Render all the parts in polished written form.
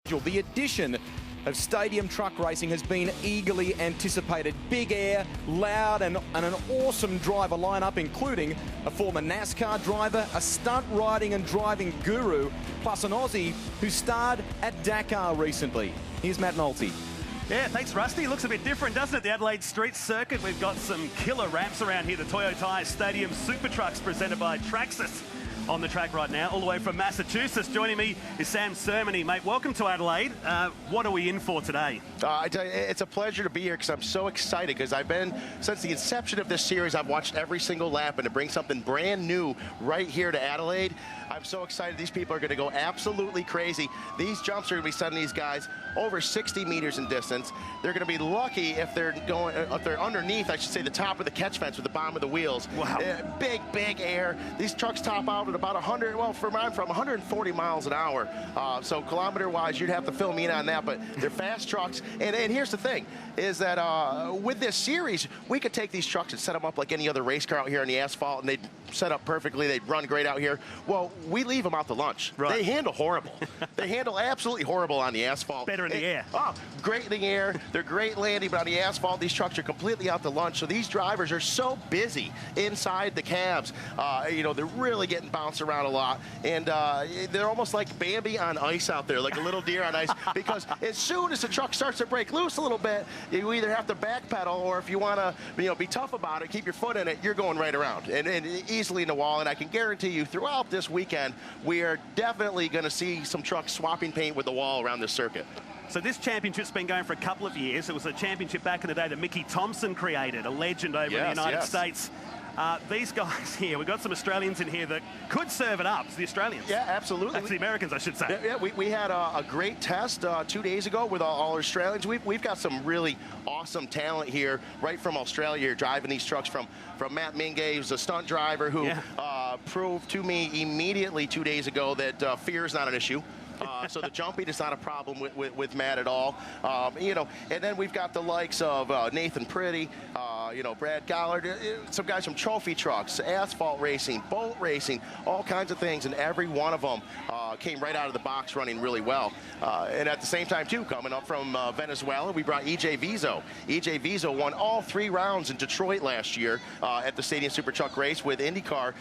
The addition of stadium truck racing has been eagerly anticipated. Big air, loud and an awesome driver lineup, including a former NASCAR driver, a stunt riding and driving guru, plus an Aussie who starred at Dakar recently. Here's Matt Nolte. Yeah, thanks, Rusty. It looks a bit different, doesn't it? The Adelaide Street Circuit. We've got some killer ramps around here. The Toyo Tires Stadium Super Trucks presented by Traxxas on the track right now, all the way from Massachusetts. Joining me is Sam Sermony. Mate, welcome to Adelaide. What are we in for today? I tell you, it's a pleasure to be here because I'm so excited because I've been, since the inception of this series, I've watched every single lap, and to bring something brand new right here to Adelaide, I'm so excited. These people are going to go absolutely crazy. These jumps are going to be sending these guys over 60 meters in distance. They're going to be lucky if they're going, if they're underneath, I should say, the top of the catch fence with the bottom of the wheels. Wow. Big air. These trucks top out at about 100, well, from 140 miles an hour. So kilometer-wise, you'd have to fill me in on that, but they're fast trucks. And here's the thing, is that with this series, we could take these trucks and set them up like any other race car out here on the asphalt, and they'd set up perfectly. They'd run great out here. Well, we leave them out to lunch. Right. They handle horrible. They handle absolutely horrible on the asphalt. Better in the air. Oh, great in the air. They're great landing, but on the asphalt, these trucks are completely out to lunch. So these drivers are so busy inside the cabs. You know, they're really getting bounced around a lot. And they're almost like Bambi on ice out there, like a little deer on ice, because as soon as the truck starts to break loose a little bit, you either have to backpedal, or if you want to, be tough about it, keep your foot in it, you're going right around and easily in the wall. And I can guarantee you, throughout this weekend, we are definitely going to see some trucks swapping paint with the wall around this circuit. So this championship's been going for a couple of years. It was a championship back in the day that Mickey Thompson created, a legend over in the United States. These guys here, we've got some Australians in here that could serve it up to the Australians. Yeah, absolutely. That's the Americans, I should say. Yeah, we had a great test 2 days ago with all Australians. We've got some really awesome talent here, right from Australia, here, driving these trucks from Matt Mingay, who's a stunt driver who proved to me immediately 2 days ago that fear is not an issue. So the jumping is not a problem with Matt at all. And then we've got the likes of Nathan Pretty, Brad Gollard, some guys from trophy trucks, asphalt racing, boat racing, all kinds of things, and every one of them came right out of the box running really well. And at the same time, too, coming up from Venezuela, we brought EJ Vizo. EJ Vizo won all 3 rounds in Detroit last year at the Stadium Super Truck race with IndyCar.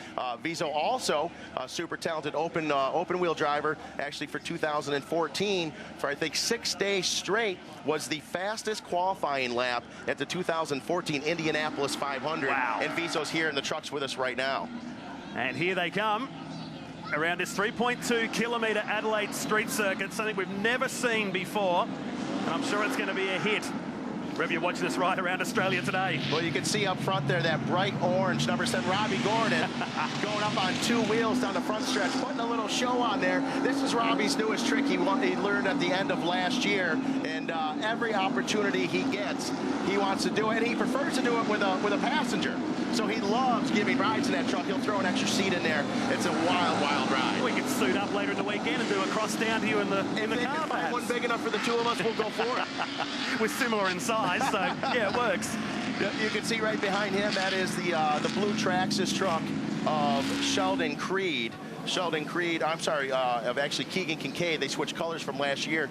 Vizo also a super talented open wheel driver, actually for 2014, for I think 6 days straight, was the fastest qualifying lap at the 2014 Indianapolis 500. Wow. And Vizo's here in the trucks with us right now. And here they come around this 3.2 kilometre Adelaide Street Circuit, something we've never seen before, and I'm sure it's going to be a hit wherever you're watching this ride around Australia today. Well, you can see up front there that bright orange number 7 Robbie Gordon going up on 2 wheels down the front stretch, putting a little show on there. This is Robbie's newest trick he learned at the end of last year, and every opportunity he gets, he wants to do it, and he prefers to do it with a passenger. So he loves giving rides in that truck. He'll throw an extra seat in there. It's a wild ride. We could suit up later in the weekend and do a cross down to you in the car. If I one big enough for the 2 of us, we'll go for it. We're similar in size, so yeah, it works. You can see right behind him, that is the blue Traxxas truck of Sheldon Creed. Of actually Keegan Kincaid. They switched colors from last year.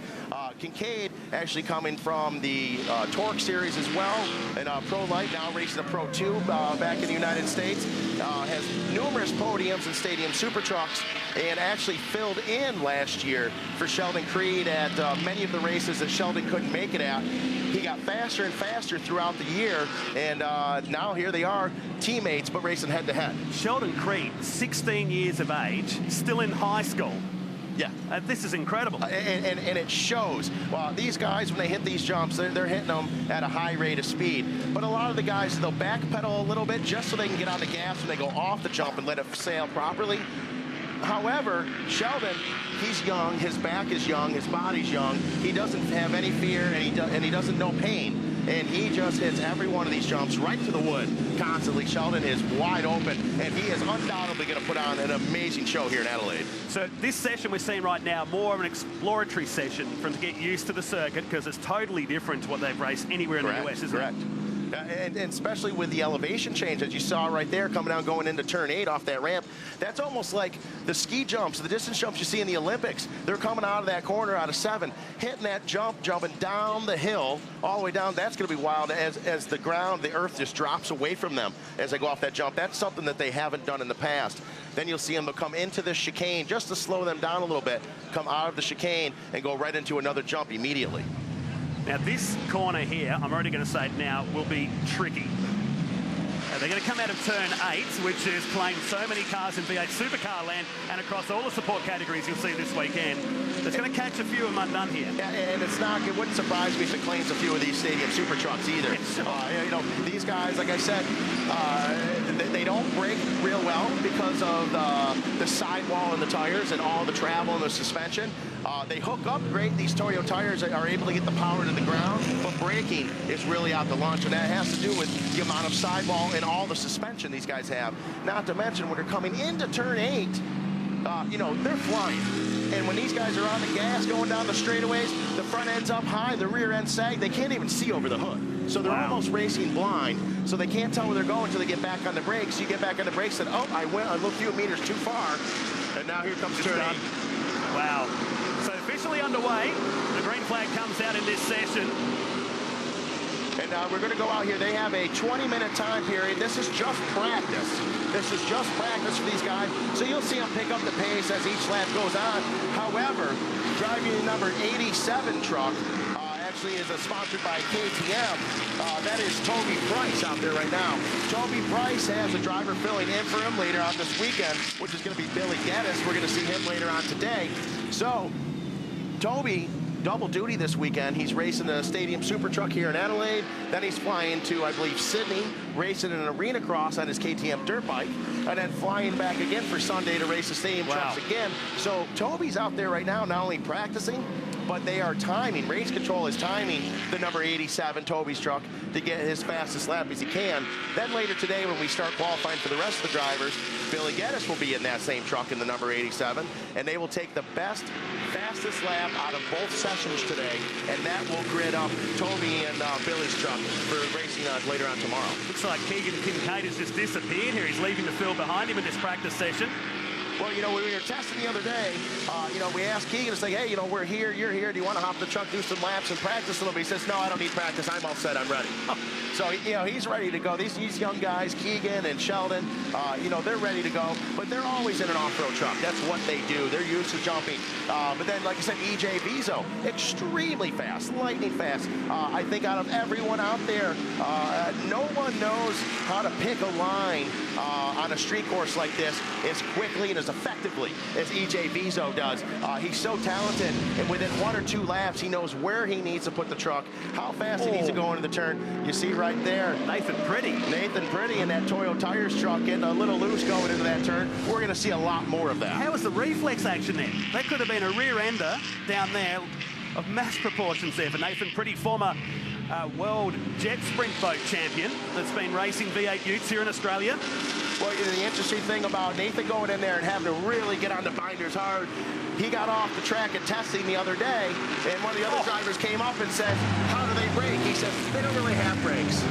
Kincaid actually coming from the Torque Series as well, and Pro Light, now racing a Pro 2 back in the United States. Has numerous podiums in Stadium Super Trucks, and actually filled in last year for Sheldon Creed at many of the races that Sheldon couldn't make it at. He got faster and faster throughout the year, and now here they are, teammates, but racing head-to-head. Sheldon Creed, 16 years of age, still in high school. Yeah. This is incredible. And it shows. Well, these guys, when they hit these jumps, they're hitting them at a high rate of speed. But a lot of the guys, they'll backpedal a little bit just so they can get on the gas when they go off the jump and let it sail properly. However, Sheldon, he's young, his back is young, his body's young. He doesn't have any fear, and he doesn't know pain. And he just hits every one of these jumps right to the wood constantly. Sheldon is wide open, and he is undoubtedly going to put on an amazing show here in Adelaide. So this session we're seeing right now, more of an exploratory session for him to get used to the circuit, because it's totally different to what they've raced anywhere in the US, isn't it? And especially with the elevation change that you saw right there coming down going into turn 8 off that ramp, that's almost like the ski jumps, the distance jumps you see in the Olympics. They're coming out of that corner out of 7, hitting that jump, jumping down the hill, all the way down. That's going to be wild as the ground, the earth just drops away from them as they go off that jump. That's something that they haven't done in the past. Then you'll see them come into this chicane just to slow them down a little bit, come out of the chicane and go right into another jump immediately. Now this corner here, I'm already going to say it now, will be tricky. They're going to come out of turn 8, which is playing so many cars in V8 supercar land and across all the support categories you'll see this weekend. It's going to catch a few of them undone here. Yeah, and it wouldn't surprise me if it claims a few of these stadium super trucks either. You know, these guys, like I said, they don't brake real well because of the sidewall and the tires and all the travel and the suspension. They hook up great. These Toyo tires are able to get the power to the ground, but braking is really out to lunch, and that has to do with the amount of sidewall and all the suspension these guys have. Not to mention when they're coming into turn 8, you know, they're flying. And when these guys are on the gas going down the straightaways, the front end's up high, the rear end sag, they can't even see over the hood. So they're almost racing blind, so they can't tell where they're going until they get back on the brakes. You get back on the brakes and, oh, I went a little few meters too far, and now here comes turn 8. Wow. So officially underway, the green flag comes out in this session. And we're going to go out here. They have a 20-minute time period. This is just practice. This is just practice for these guys. So you'll see them pick up the pace as each lap goes on. However, driving the number 87 truck actually is sponsored by KTM. That is Toby Price out there right now. Toby Price has a driver filling in for him later on this weekend, which is going to be Billy Geddes. We're going to see him later on today. So Toby, double duty this weekend. He's racing the Stadium Super Truck here in Adelaide. Then he's flying to, I believe, Sydney, racing an arena cross on his KTM dirt bike, and then flying back again for Sunday to race the Stadium trucks again. So Toby's out there right now, not only practicing, but they are timing. Race Control is timing the number 87 Toby's truck to get his fastest lap as he can. Then later today, when we start qualifying for the rest of the drivers, Billy Geddes will be in that same truck in the number 87, and they will take the best, fastest lap out of both sessions today, and that will grid up Toby and Billy's truck for racing later on tomorrow. Looks like Keegan Kincaid has just disappeared here. He's leaving the field behind him in this practice session. Well, you know, when we were testing the other day, you know, we asked Keegan to say, hey, you know, we're here, you're here. Do you want to hop the truck, do some laps and practice a little bit? He says, no, I don't need practice. I'm all set. I'm ready. So, you know, he's ready to go. These young guys, Keegan and Sheldon, you know, they're ready to go. But they're always in an off-road truck. That's what they do. They're used to jumping. But then, like I said, EJ Vizo, extremely fast, lightning fast. I think out of everyone out there, no one knows how to pick a line on a street course like this as quickly and as effectively as EJ Vizo does. He's so talented, and within 1 or 2 laps, he knows where he needs to put the truck, how fast he needs to go into the turn. You see right there, Nathan Pretty in that Toyo Tires truck getting a little loose going into that turn. We're going to see a lot more of that. How was the reflex action there? That could have been a rear ender down there of mass proportions there for Nathan Pretty, former world jet sprint boat champion that's been racing V8 Utes here in Australia. Well, the interesting thing about Nathan going in there and having to really get on the binders hard, he got off the track at testing the other day, and one of the other drivers came up and said, how do they brake? He said, they don't really have brakes.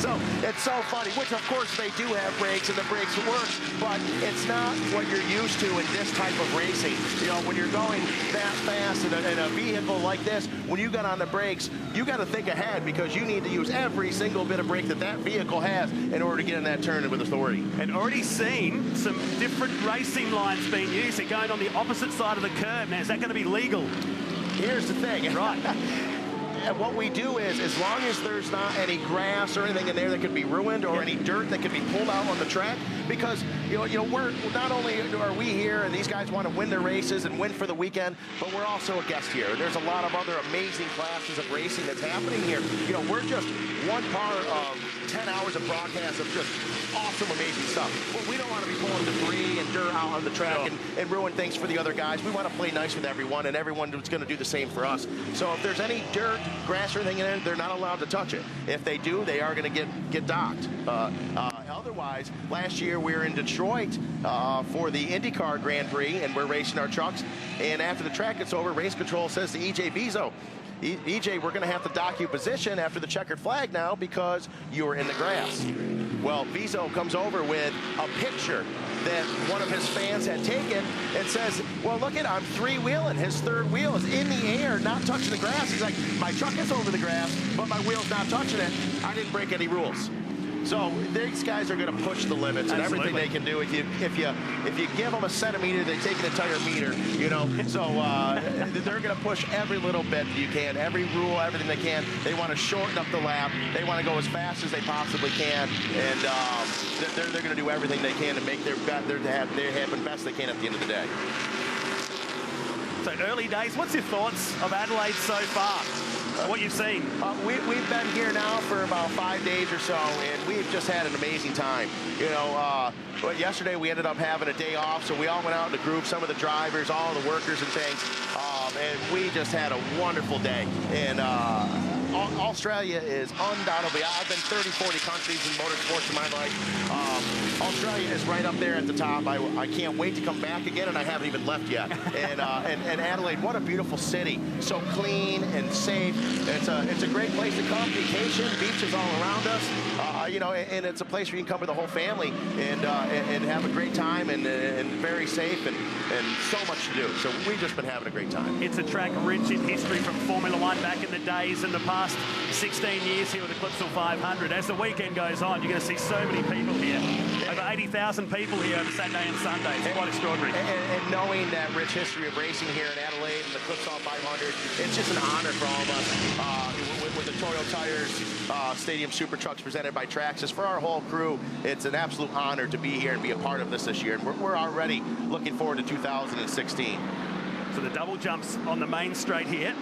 So it's so funny, which of course they do have brakes and the brakes work, but it's not what you're used to in this type of racing. You know, when you're going that fast in a vehicle like this, when you got on the brakes, you got to think ahead because you need to use every single bit of brake that vehicle has in order to get in that turn with authority. And already seen some different racing lines being used. They're going on the opposite side of the curb. Now, is that going to be legal? Here's the thing. Right. And what we do is, as long as there's not any grass or anything in there that could be ruined or any dirt that could be pulled out on the track, because you know we're not only are we here and these guys want to win their races and win for the weekend, but we're also a guest here. There's a lot of other amazing classes of racing that's happening here. You know, we're just one part of 10 hours of broadcast of just awesome, amazing stuff. Well, we don't want to be pulling debris and dirt out on the track and ruin things for the other guys. We want to play nice with everyone, and everyone's going to do the same for us. So if there's any dirt, grass, or anything in there, they're not allowed to touch it. If they do, they are going to get docked. otherwise. Last year we were in Detroit for the IndyCar Grand Prix, and we're racing our trucks. And after the track gets over, race control says to EJ Vizo, EJ, we're going to have to dock you position after the checkered flag now because you were in the grass. Well, Vizo comes over with a picture that one of his fans had taken and says, well, look at, I'm three-wheeling. His third wheel is in the air, not touching the grass. He's like, my truck is over the grass, but my wheel's not touching it. I didn't break any rules. So these guys are going to push the limits and everything they can do. If you give them a centimeter, they take an entire meter. You know, so they're going to push every little bit you can, every rule, everything they can. They want to shorten up the lap. They want to go as fast as they possibly can, and they're going to do everything they can to make their happen best they can at the end of the day. So early days. What's your thoughts of Adelaide so far? What you've seen? We've been here now for about 5 days or so, and we've just had an amazing time. You know, but yesterday we ended up having a day off, so we all went out in a group, some of the drivers, all the workers and things, and we just had a wonderful day. And Australia is undoubtedly, I've been 30, 40 countries in motorsports in my life. Australia is right up there at the top. I can't wait to come back again, and I haven't even left yet. And Adelaide, what a beautiful city. So clean and safe. It's a great place to come, vacation, beaches all around us. You know, and it's a place where you can come with the whole family and have a great time and very safe and so much to do. So we've just been having a great time. It's a track rich in history from Formula One back in the days in the past 16 years here with the Clipsal 500. As the weekend goes on, you're going to see so many people here. Over 80,000 people here over Saturday and Sunday. It's quite extraordinary. And knowing that rich history of racing here in Adelaide and the Clipsal 500, it's just an honor for all of us with the Toyo Tires Stadium Super Trucks presented by Traxxas. For our whole crew, it's an absolute honor to be here and be a part of this year. And we're already looking forward to 2016. So the double jumps on the main straight here.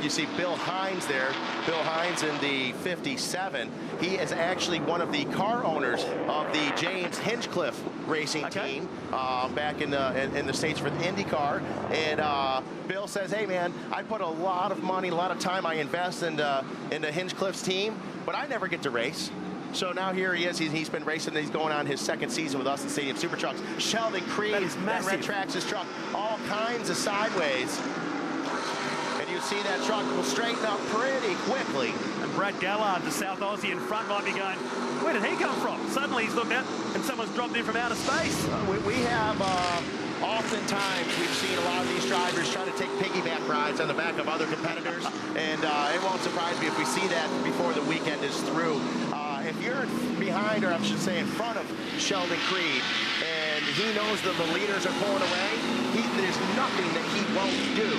You see Bill Hines there. Bill Hines in the 57. He is actually one of the car owners of the James Hinchcliffe racing team back in the States for the IndyCar. And Bill says, hey, man, I put a lot of money, a lot of time I invest into Hinchcliffe's team, but I never get to race. So now here he is. He's been racing. He's going on his second season with us in Stadium Super Trucks. Sheldon Creed, that red Traxxas truck, all kinds of sideways. You see that truck will straighten up pretty quickly. And Brad Gallard, the South Aussie in front, might be going, where did he come from? Suddenly he's looked out and someone's dropped in from outer space. We have, oftentimes, we've seen a lot of these drivers try to take piggyback rides on the back of other competitors. And it won't surprise me if we see that before the weekend is through. If you're behind, or I should say in front of Sheldon Creed, and he knows that the leaders are pulling away, there's nothing that he won't do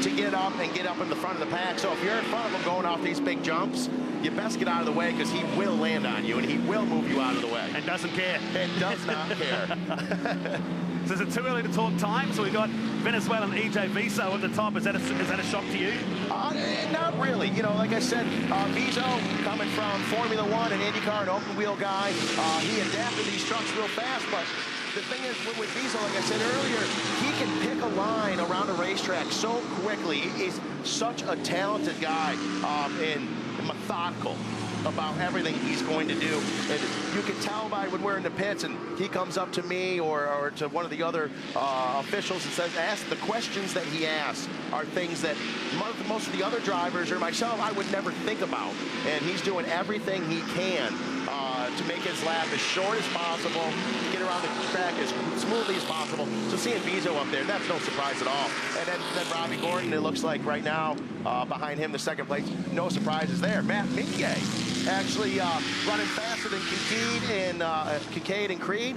to get up in the front of the pack. So if you're in front of him going off these big jumps, you best get out of the way because he will land on you and he will move you out of the way. And doesn't care. And does not care. So is it too early to talk time? So we've got Venezuelan EJ Vizo at the top. Is that a shock to you? Not really. You know, like I said, Vizo coming from Formula One and IndyCar, an open wheel guy. He adapted these trucks real fast, but the thing is, with Vizo, like I said earlier, he can pick a line around a racetrack so quickly. He's such a talented guy and methodical about everything he's going to do. And you can tell by when we're in the pits and he comes up to me or to one of the other officials and says, ask the questions that he asks are things that most of the other drivers or myself, I would never think about. And he's doing everything he can to make his lap as short as possible, get around the track as smoothly as possible. So seeing Vizo up there, that's no surprise at all. And then Robbie Gordon, it looks like right now, behind him, the second place, no surprises there. Matt Mingay actually running faster than Kincaid and Creed.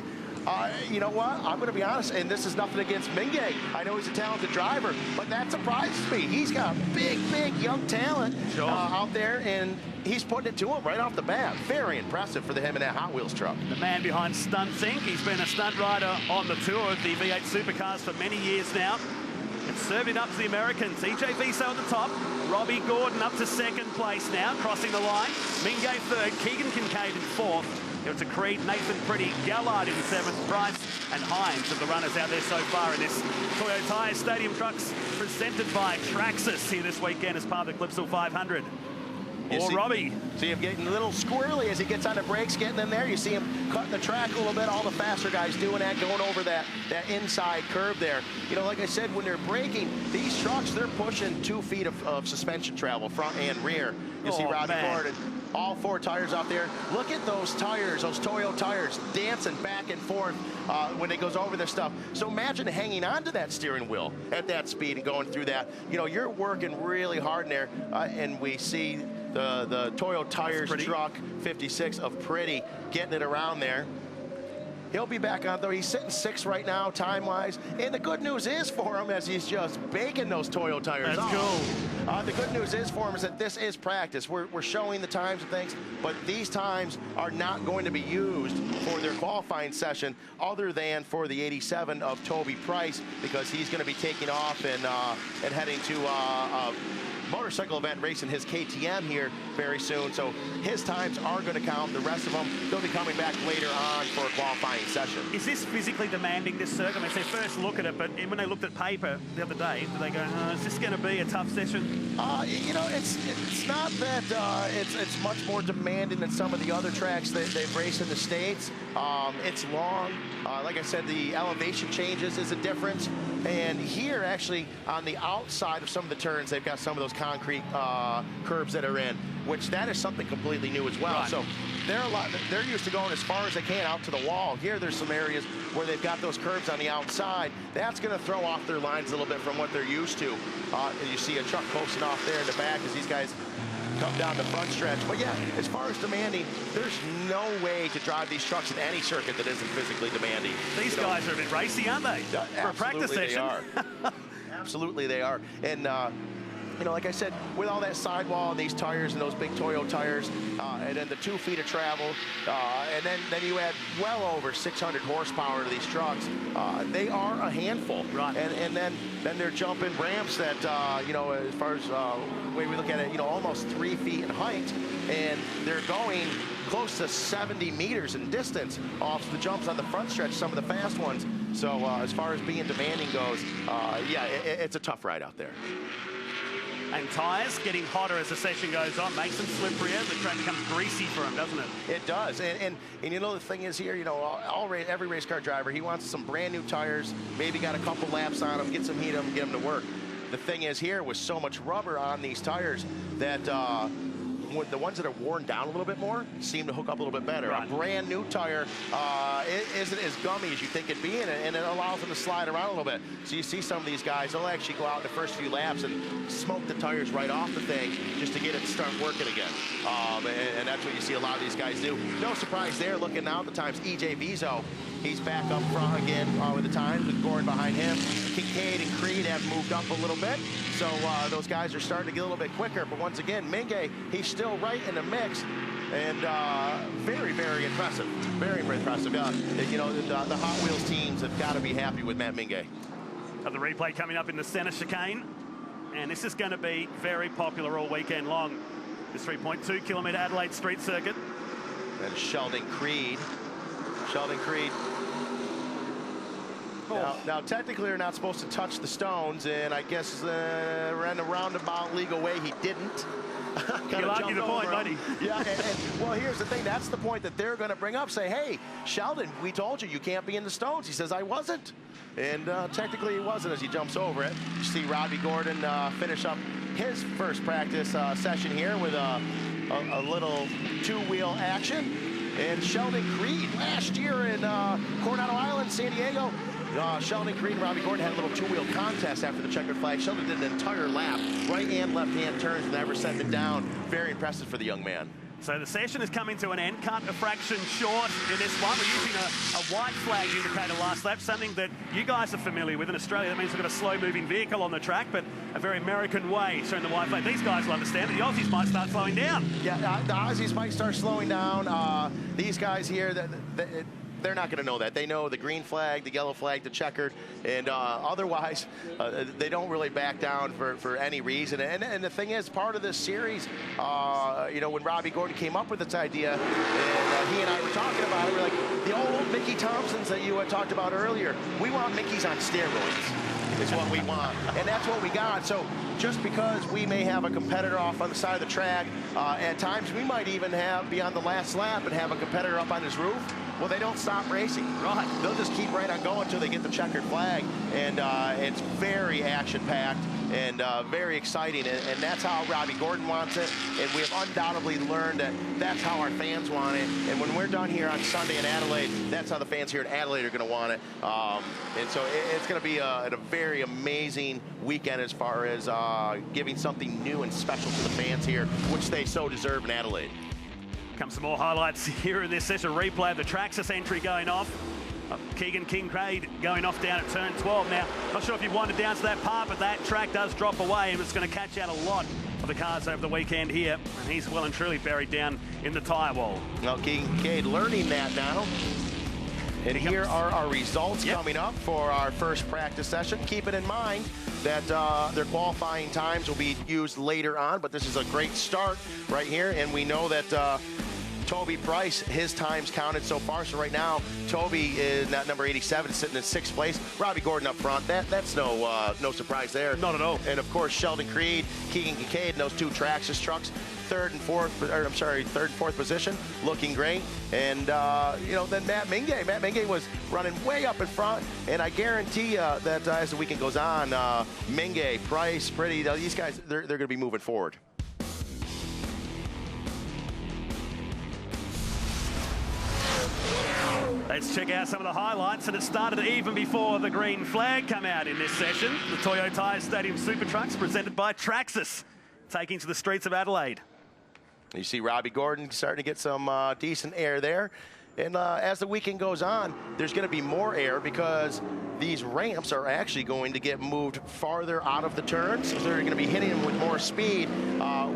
You know what? I'm going to be honest, and this is nothing against Mingay. I know he's a talented driver, but that surprises me. He's got big young talent out there, and he's putting it to him right off the bat. Very impressive for him in that Hot Wheels truck. The man behind Stunt Inc. He's been a stunt rider on the tour of the V8 Supercars for many years now. And served it up to the Americans. EJ Vizo at the top. Robbie Gordon up to second place now, crossing the line. Mingay third, Keegan Kincaid in fourth. It's a Creed, Nathan Pretty, Gallard in seventh, Price and Hines of the runners out there so far in this Toyo Tires Stadium Trucks presented by Traxxas here this weekend as part of the Clipsal 500. Robbie. See him getting a little squirrely as he gets on the brakes, getting in there. You see him cutting the track a little bit. All the faster guys doing that, going over that inside curve there. You know, like I said, when they're braking, these trucks, they're pushing 2 feet of suspension travel, front and rear. You see Robbie Gordon, all 4 tires out there. Look at those tires, those Toyo tires, dancing back and forth when it goes over this stuff. So imagine hanging onto that steering wheel at that speed and going through that. You know, you're working really hard in there, and we see the Toyo Tires truck 56 of Pretty getting it around there. He'll be back on, though. He's sitting 6th right now, time-wise. And the good news is for him, as he's just baking those Toyo tires off. That's cool. The good news is for him is that this is practice. We're showing the times and things, but these times are not going to be used for their qualifying session other than for the 87 of Toby Price, because he's going to be taking off and heading to motorcycle event racing his KTM here very soon. So his times are going to count. The rest of them, they'll be coming back later on for a qualifying session. Is this physically demanding, this circuit? I mean, it's their first look at it, but when they looked at paper the other day, did they go, is this going to be a tough session? You know, it's not that it's much more demanding than some of the other tracks that they've raced in the States. It's long. Like I said, the elevation changes is a difference. And here, actually, on the outside of some of the turns, they've got some of those concrete curbs that are in, which that is something completely new as well. Right. So they're used to going as far as they can out to the wall. Here, there's some areas where they've got those curbs on the outside. That's going to throw off their lines a little bit from what they're used to. And you see a truck posting off there in the back as these guys come down the front stretch. But yeah, as far as demanding, there's no way to drive these trucks in any circuit that isn't physically demanding. These guys are a bit racy, aren't they? For a practice session. They are. Absolutely they are. And you know, like I said, with all that sidewall and these tires and those big Toyo tires, and then the 2 feet of travel, and then you add well over 600 horsepower to these trucks, they are a handful. Right. And then they're jumping ramps that, you know, as far as the way we look at it, you know, almost 3 feet in height, and they're going close to 70 meters in distance off the jumps on the front stretch, some of the fast ones. So as far as being demanding goes, yeah, it's a tough ride out there. And tyres getting hotter as the session goes on, makes them slipperier. The track becomes greasy for them, doesn't it? It does. And you know, the thing is here, you know, every race car driver, he wants some brand new tires, maybe got a couple laps on them, get some heat on them, get them to work. The thing is here, with so much rubber on these tires, that the ones that are worn down a little bit more seem to hook up a little bit better. Right. A brand new tire it isn't as gummy as you think it'd be, and it allows them to slide around a little bit. So you see some of these guys, they'll actually go out in the first few laps and smoke the tires right off the thing just to get it to start working again. And that's what you see a lot of these guys do. No surprise there, looking now at the times, EJ Vizo, he's back up front again with the times, with Gordon behind him. Kincaid and Creed have moved up a little bit, so those guys are starting to get a little bit quicker. But once again, Minge, he's still right in the mix, and very, very impressive. Very, very impressive. You know, the Hot Wheels teams have got to be happy with Matt Minge. The replay coming up in the center chicane, and this is going to be very popular all weekend long. This 3.2 kilometre Adelaide street circuit. And Sheldon Creed. Now, technically, you're not supposed to touch the stones, and I guess in a roundabout legal way, he didn't. You'll argue the point, buddy. Yeah, and well, here's the thing. That's the point that they're going to bring up. Say, hey, Sheldon, we told you can't be in the stones. He says, I wasn't. And technically, he wasn't as he jumps over it. You see Robbie Gordon finish up his first practice session here with a little two-wheel action. And Sheldon Creed, last year in Coronado Island, San Diego, Sheldon Creed and Robbie Gordon had a little two-wheel contest after the checkered flag. Sheldon did an entire lap, right and left-hand turns, never sent it down. Very impressive for the young man. So the session is coming to an end, cut a fraction short in this one. We're using a white flag indicator last lap, something that you guys are familiar with in Australia. That means we've got a slow-moving vehicle on the track, but a very American way, showing the white flag. These guys will understand it. The Aussies might start slowing down. Yeah, the Aussies might start slowing down. These guys here, they're not going to know that. They know the green flag, the yellow flag, the checkered, and otherwise, they don't really back down for any reason. And the thing is, part of this series, you know, when Robbie Gordon came up with this idea, and he and I were talking about it, we're like, the old Mickey Thompsons that you had talked about earlier, we want Mickeys on steroids. is what we want. And that's what we got. So just because we may have a competitor off on the side of the track, at times we might even be on the last lap and have a competitor up on his roof. Well, they don't stop racing. Right. They'll just keep right on going until they get the checkered flag. And it's very action-packed and very exciting. And that's how Robbie Gordon wants it. And we have undoubtedly learned that that's how our fans want it. And when we're done here on Sunday in Adelaide, that's how the fans here in Adelaide are going to want it. And so it's going to be a very amazing weekend as far as giving something new and special to the fans here, which they so deserve in Adelaide. Come some more highlights here in this session. Replay of the Traxxas entry going off. Keegan Kincaid going off down at turn 12. Now, not sure if you've wandered down to that part, but that track does drop away, and it's going to catch out a lot of the cars over the weekend here. And he's well and truly buried down in the tyre wall. Well, Keegan Kincaid learning that now. And here are our results coming up for our first practice session. Keep it in mind that their qualifying times will be used later on, but this is a great start right here. And we know that Toby Price, his times counted so far. So right now, Toby is at number 87, sitting in 6th place. Robbie Gordon up front. That's no surprise there. Not at all. And of course, Sheldon Creed, Keegan Kincaid, and those two Traxxas trucks, third and fourth position, looking great. And you know, then Matt Mingay. Matt Mingay was running way up in front, and I guarantee you that as the weekend goes on, Mingay, Price, Pretty, these guys, they're going to be moving forward. Let's check out some of the highlights, and it started even before the green flag come out in this session. The Toyota Stadium Super Trucks presented by Traxxas, taking to the streets of Adelaide. You see Robbie Gordon starting to get some decent air there. And as the weekend goes on, there's going to be more air because these ramps are actually going to get moved farther out of the turns. So they're going to be hitting them with more speed.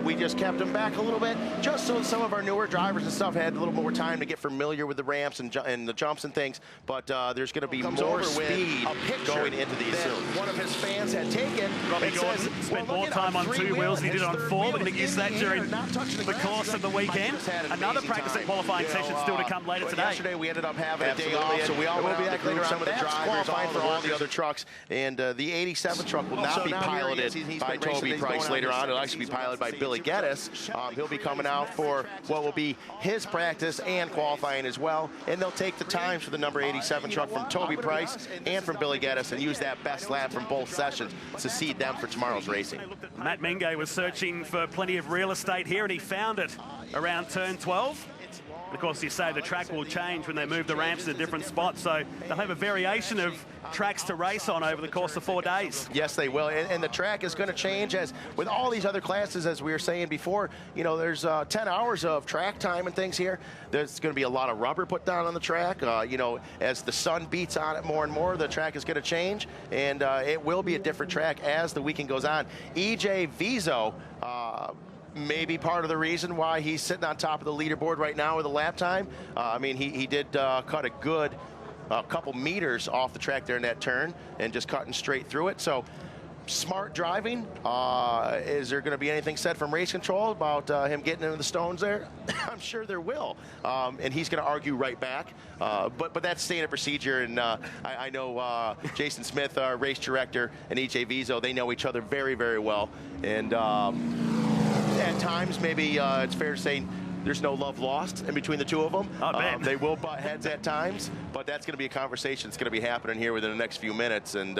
We just kept them back a little bit just so some of our newer drivers and stuff had a little more time to get familiar with the ramps and the jumps and things. But there's going to be more speed going into these soon. One of his fans had taken. Robbie Gordon spent more time on 2 wheels than he did on 4. We're going to use that during the course of the weekend. Another practice and qualifying session still to come later today. Yesterday we ended up having a day off, so we all will be back later on. Some of the drivers, all the other trucks, and the 87 truck will not be piloted by Toby Price later on. It'll actually be piloted by Billy Geddes. He'll be coming out for what will be his practice and qualifying as well, and they'll take the times for the number 87 truck from Toby Price and from Billy Geddes and use that best lap from both sessions to seed them for tomorrow's racing. Matt Mingay was searching for plenty of real estate here, and he found it around turn 12. Of course, you say the track will change when they move the ramps to different spots, so they'll have a variation of tracks to race on over the course of 4 days. Yes, they will, and the track is going to change as with all these other classes, as we were saying before. You know, there's 10 hours of track time and things here. There's going to be a lot of rubber put down on the track. You know, as the sun beats on it more and more, the track is going to change, and it will be a different track as the weekend goes on. EJ Vizo, maybe part of the reason why he's sitting on top of the leaderboard right now with a lap time. I mean, he did cut a good couple meters off the track there in that turn and just cutting straight through it. So smart driving. Is there going to be anything said from race control about him getting into the stones there? I'm sure there will. And he's going to argue right back. But that's standard procedure. And I know Jason Smith, our race director, and EJ Vizo, they know each other very, very well. And at times, maybe it's fair to say there's no love lost in between the two of them. They will butt heads at times, but that's going to be a conversation that's going to be happening here within the next few minutes. And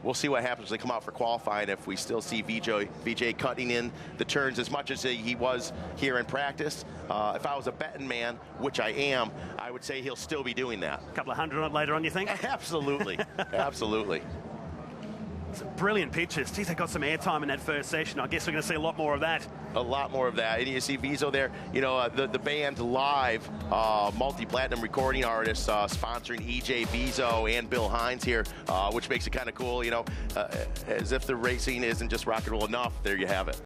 we'll see what happens when they come out for qualifying, if we still see VJ cutting in the turns as much as he was here in practice. If I was a betting man, which I am, I would say he'll still be doing that. A couple of hundred later on, you think? Absolutely. Absolutely. Some brilliant pictures. Geez, they got some airtime in that first session. I guess we're going to see a lot more of that. A lot more of that. And you see Vizo there, you know, the band Live, multi-platinum recording artists sponsoring EJ Vizo and Bill Hines here, which makes it kind of cool, you know, as if the racing isn't just rock and roll enough. There you have it.